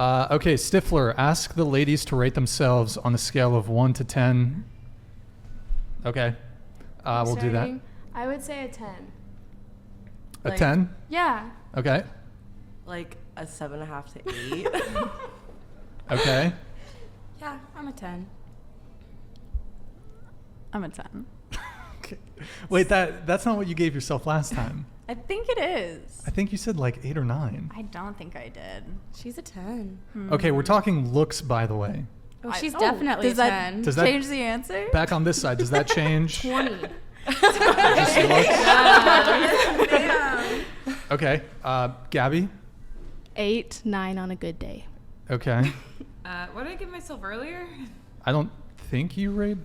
Okay, Stifler, ask the ladies to rate themselves on a scale of 1 to 10. Okay, we'll do that. I would say a 10. A 10? Yeah. Okay. Like a 7.5 to 8. Okay. Yeah, I'm a 10. I'm a 10. Okay. Wait, that's not what you gave yourself last time. I think it is. I think you said like 8 or 9. I don't think I did. She's a 10. Okay, we're talking looks, by the way. Oh, she's definitely a 10. Does that change the answer? back on this side? Does that change? 20. Just looks? Okay, Gabby. 8, 9 on a good day. Okay. What did I give myself earlier? I don't think you rated.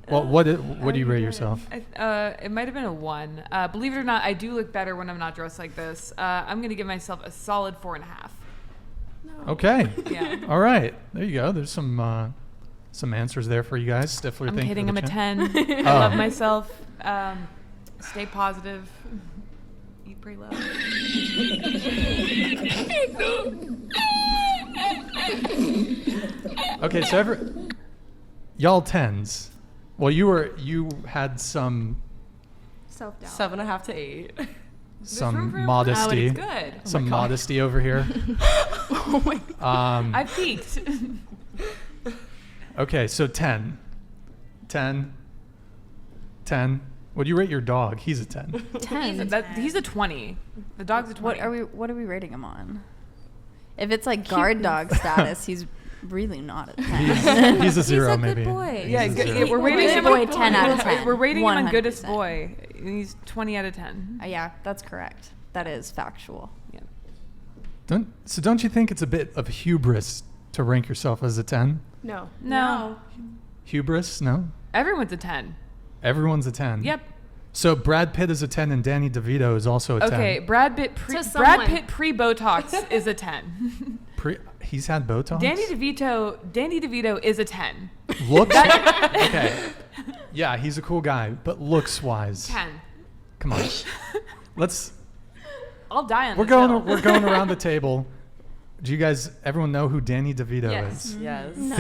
Well, what do you rate yourself? It might have been a 1. Believe it or not, I do look better when I'm not dressed like this. I'm gonna give myself a solid 4.5. Okay. Yeah. All right. There you go. There's some answers there for you guys. Stifler, I'm thank you kidding. for I'm the a chat. 10. I love myself. Stay positive. Eat, pray, love. Okay, so y'all 10s. Well, you had some Self-doubt. 7.5 to 8. some modesty. It's good. Some modesty over here. Oh my God. I peaked. Okay, so 10. 10. 10. What do you rate your dog? He's a 10. 10. He's a 20. The dog's a 20. What are we rating him on? If it's like guard dog status, he's really not a 10. He's a 0 He's a maybe. good boy. Yeah, He's a good, 0. we're rating Good him boy, on 10 out of 10. We're rating him on 100%. goodest boy. He's 20 out of 10. Yeah, that's correct. That is factual. Yeah. Don't you think it's a bit of hubris to rank yourself as a 10? No. No. Hubris? No? Everyone's a 10. Everyone's a 10. Yep. So Brad Pitt is a 10 and Danny DeVito is also a 10. Okay, Brad Pitt pre-Botox is a 10. He's had Botox? Danny DeVito is a 10. Looks? Okay. Yeah, he's a cool guy, but looks-wise. 10. Come on. I'll die on We're this going hill. we're going around the table. Do you guys everyone know who Danny DeVito Yes. is? Yes. No.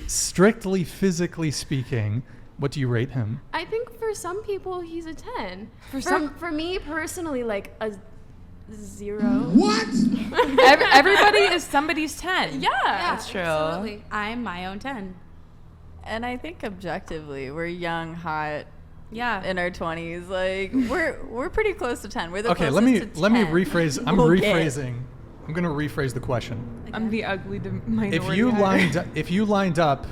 Strictly physically speaking, what do you rate him? I think for some people he's a 10. some- For me personally, like a 0. Everybody is somebody's 10. Yeah, That's true. Absolutely. I'm my own 10. And I think objectively, we're young, hot, Yeah. in our 20s. Like we're pretty close to 10. We're the Okay, closest let me to 10. rephrase. I'm We'll get. rephrasing. I'm going to rephrase the question. I'm the ugly minority. If you lined up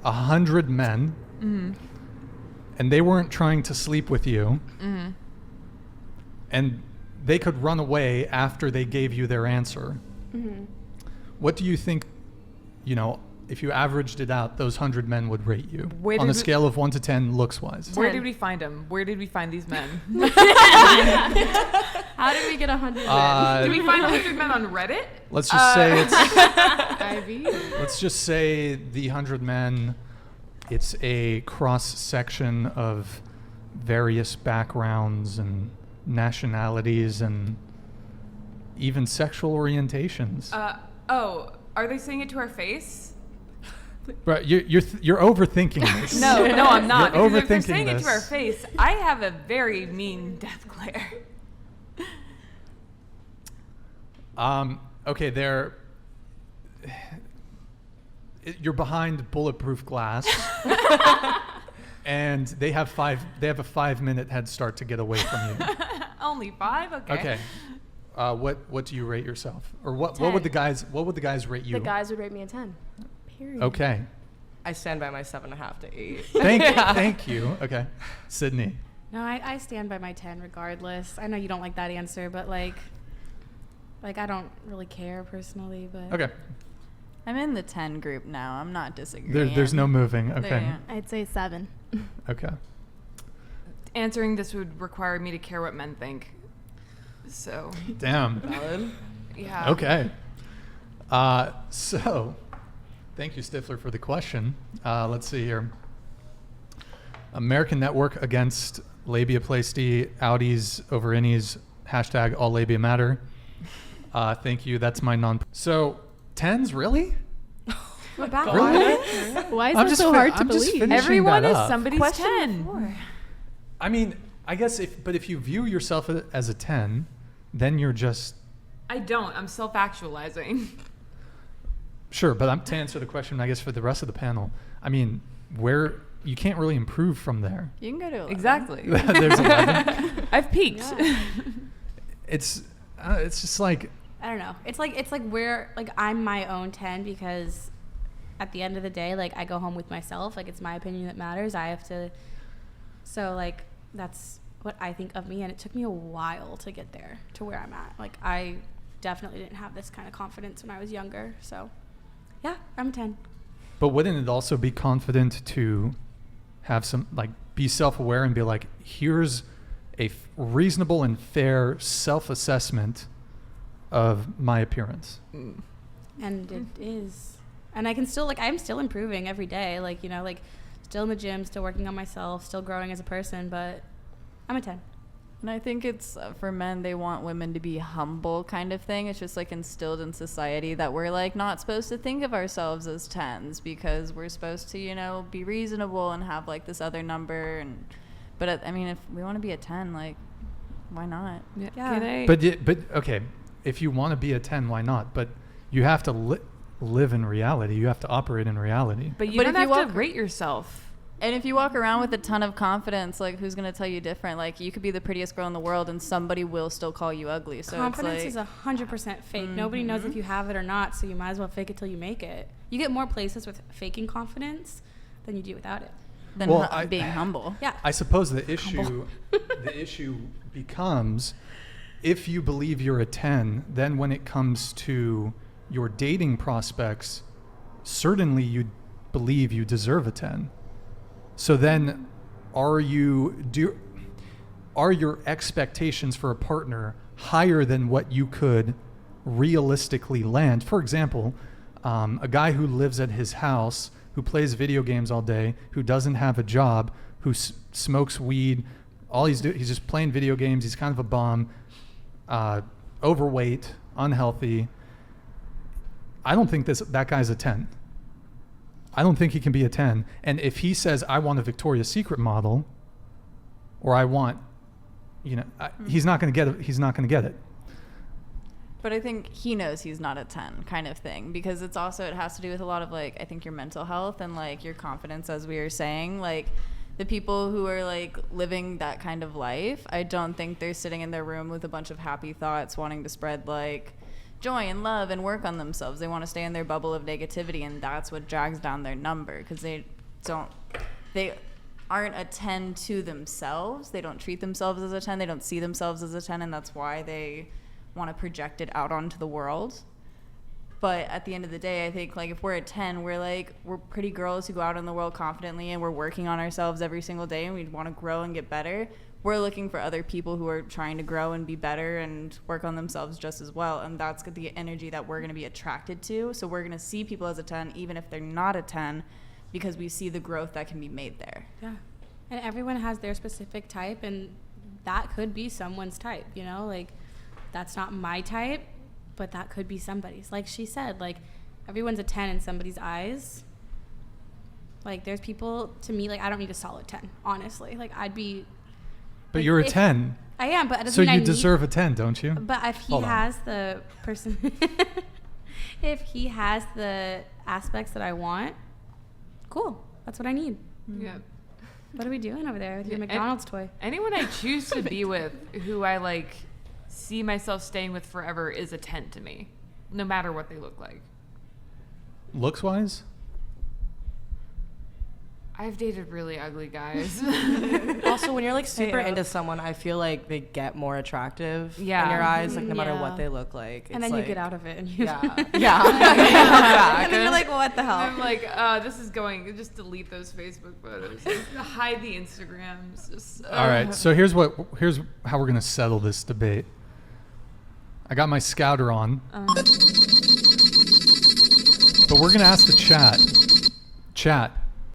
100 men and they weren't trying to sleep with you and they could run away after they gave you their answer, what do you think, if you averaged it out, those 100 men would rate you on a scale of 1 to 10 looks-wise? Where did we find them? Where did we find these men? How did we get 100 men? Did we find 100 men on Reddit? Let's just say it's... Ivy? Let's just say the 100 men, it's a cross-section of various backgrounds and nationalities and even sexual orientations. Are they saying it to our face? But you're overthinking this. No, I'm not. You're Because if they're overthinking saying it this. to our face, I have a very mean death glare. Okay, you're behind bulletproof glass, and they have a 5-minute head start to get away from you. Only 5? Okay. Okay. What do you rate yourself, or what 10. would the guys rate you? The guys would rate me a 10. Period. Okay. I stand by my 7.5 to 8. Thank you. Okay, Sydney. No, I stand by my 10 regardless. I know you don't like that answer, but like I don't really care personally, but Okay. I'm in the 10 group now. I'm not disagreeing. There's no moving. Okay. There. I'd say 7. Okay. Answering this would require me to care what men think. So, Damn. Valid. yeah. Okay. So, thank you, Stifler, for the question. Let's see here. American Network against labiaplasty, outies over innies, hashtag all labia matter. Thank you. That's my So, 10s, really? What about Really? Why is I'm that just so fi- hard to I'm just believe? finishing Everyone that is up. somebody's Question 10. before. I mean, I guess if you view yourself as a 10, then you're just I don't. I'm self-actualizing. sure. But to answer the question, I guess for the rest of the panel, I mean, where you can't really improve from there. You can go to 11. Exactly. There's 11. I've peaked. Yeah. It's just like I don't know. It's like where like I'm my own 10 because at the end of the day, like I go home with myself. Like it's my opinion that matters. I have to. So like that's what I think of me, and it took me a while to get there to where I'm at. Like I definitely didn't have this kind of confidence when I was younger. So yeah, I'm a 10. But wouldn't it also be confident to have some, like, be self-aware and be like, here's a reasonable and fair self-assessment of my appearance? And it is. And I can still, like, I'm still improving every day. Like, you know, like, still in the gym, still working on myself, still growing as a person, but I'm a 10. And I think it's for men, they want women to be humble kind of thing. It's just like instilled in society that we're like not supposed to think of ourselves as 10s because we're supposed to, you know, be reasonable and have like this other number. And but I mean, if we want to be a 10, like, why not? Yeah. Can I? But okay, if you want to be a 10, why not? But you have to live in reality. You have to operate in reality. But you But don't if you have to walk- rate yourself. And if you walk around with a ton of confidence, like who's going to tell you different? Like you could be the prettiest girl in the world and somebody will still call you ugly. So Confidence it's is like, 100% fake. Nobody knows if you have it or not, so you might as well fake it till you make it. You get more places with faking confidence than you do without it. than Well, being humble. Yeah. I suppose the issue becomes if you believe you're a 10, then when it comes to your dating prospects, certainly you believe you deserve a 10. So then are your expectations for a partner higher than what you could realistically land? For example, a guy who lives at his house, who plays video games all day, who doesn't have a job, who smokes weed, he's just playing video games, he's kind of a bum, overweight, unhealthy. I don't think that guy's a 10. I don't think he can be a 10. And if he says, I want a Victoria's Secret model, or I want, he's not going to get it. He's not going to get it. But I think he knows he's not a 10 kind of thing because it has to do with a lot of like, I think your mental health and like your confidence, as we were saying, like the people who are like living that kind of life, I don't think they're sitting in their room with a bunch of happy thoughts wanting to spread like joy and love and work on themselves. They want to stay in their bubble of negativity, and that's what drags down their number because they aren't a 10 to themselves. They don't treat themselves as a 10. They don't see themselves as a 10, and that's why they want to project it out onto the world. But at the end of the day, I think like if we're a 10, we're pretty girls who go out in the world confidently and we're working on ourselves every single day and we want to grow and get better. We're looking for other people who are trying to grow and be better and work on themselves just as well. And that's the energy that we're going to be attracted to. So we're going to see people as a 10, even if they're not a 10, because we see the growth that can be made there. Yeah. And everyone has their specific type, and that could be someone's type, you know? Like, that's not my type, but that could be somebody's. Like she said, like, everyone's a 10 in somebody's eyes. Like, there's people, to me, like, I don't need a solid 10, honestly. Like, I'd be... But like, you're a 10. I am, but it doesn't So mean I you need- deserve a 10, don't you? But if he Hold on. has the person... if he has the aspects that I want, cool. That's what I need. Yeah. What are we doing over there with your Yeah, McDonald's toy? Anyone I choose to be with, who I like see myself staying with forever, is a 10 to me, no matter what they look like. Looks-wise? I've dated really ugly guys. Also, when you're like super Hey, into someone, I feel like they get more attractive Yeah. in your eyes, like no matter Yeah. what they look like. And It's then you like- get out of it and you... Yeah. Yeah. and then you're like, what the hell? I'm like, this is going. Just delete those Facebook photos. Hide the Instagrams. Just, All right. So here's how we're going to settle this debate. I got my scouter on. But we're going to ask the chat. Chat,